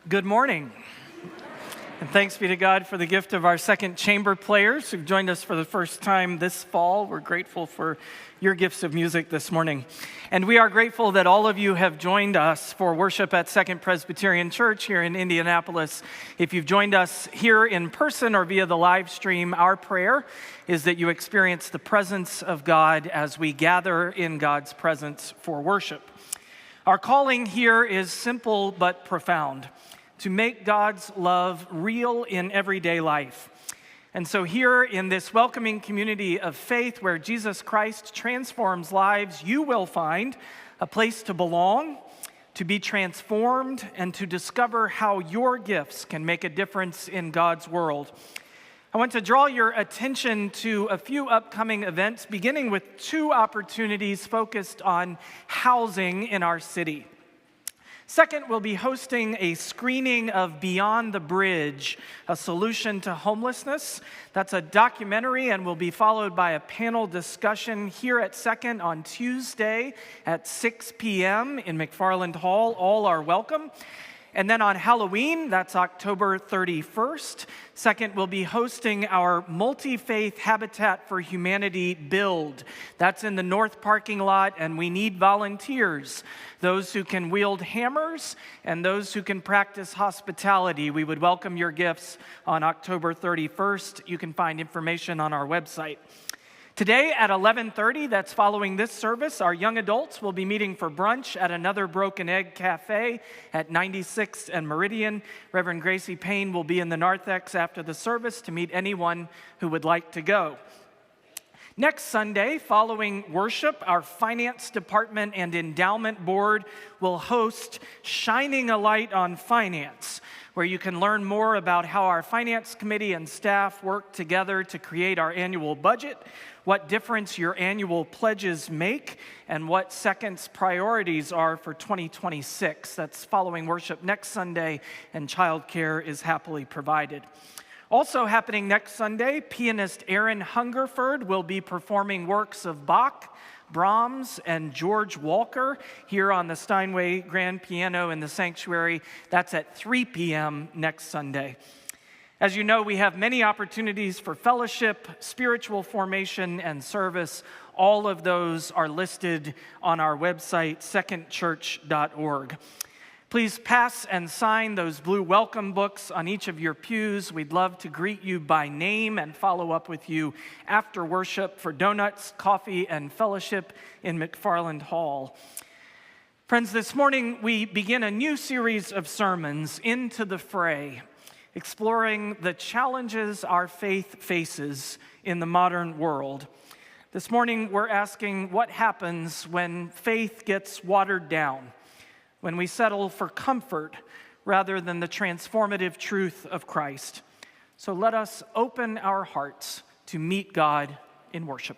Good morning. And thanks be to God for the gift of our second chamber players who've joined us for the first time this fall. We're grateful for your gifts of music this morning. And we are grateful that all of you have joined us for worship at Second Presbyterian Church here in Indianapolis. If you've joined us here in person or via the live stream, our prayer is that you experience the presence of God as we gather in God's presence for worship. Our calling here is simple but profound: to make God's love real in everyday life. And so here in this welcoming community of faith where Jesus Christ transforms lives, you will find a place to belong, to be transformed, and to discover how your gifts can make a difference in God's world. I want to draw your attention to a few upcoming events, beginning with two opportunities focused on housing in our city. Second, we'll be hosting a screening of Beyond the Bridge, a solution to homelessness. That's a documentary and will be followed by a panel discussion here at Second on Tuesday at 6 p.m. in McFarland Hall. All are welcome. And then on Halloween, that's October 31st, Second, we'll be hosting our Multi-Faith Habitat for Humanity build. That's in the north parking lot, and we need volunteers, those who can wield hammers and those who can practice hospitality. We would welcome your gifts on October 31st. You can find information on our website. Today at 11:30, that's following this service, our young adults will be meeting for brunch at another Broken Egg Cafe at 96th and Meridian. Reverend Gracie Payne will be in the narthex after the service to meet anyone who would like to go. Next Sunday, following worship, our finance department and endowment board will host Shining a Light on Finance, where you can learn more about how our finance committee and staff work together to create our annual budget, what difference your annual pledges make, and what Second's priorities are for 2026. That's following worship next Sunday, and childcare is happily provided. Also happening next Sunday, pianist Aaron Hungerford will be performing works of Bach, Brahms, and George Walker here on the Steinway Grand Piano in the sanctuary. That's at 3 p.m. next Sunday. As you know, we have many opportunities for fellowship, spiritual formation, and service. All of those are listed on our website, secondchurch.org. Please pass and sign those blue welcome books on each of your pews. We'd love to greet you by name and follow up with you after worship for donuts, coffee, and fellowship in McFarland Hall. Friends, this morning we begin a new series of sermons, Into the Fray, exploring the challenges our faith faces in the modern world. This morning we're asking what happens when faith gets watered down, when we settle for comfort rather than the transformative truth of Christ. So let us open our hearts to meet God in worship.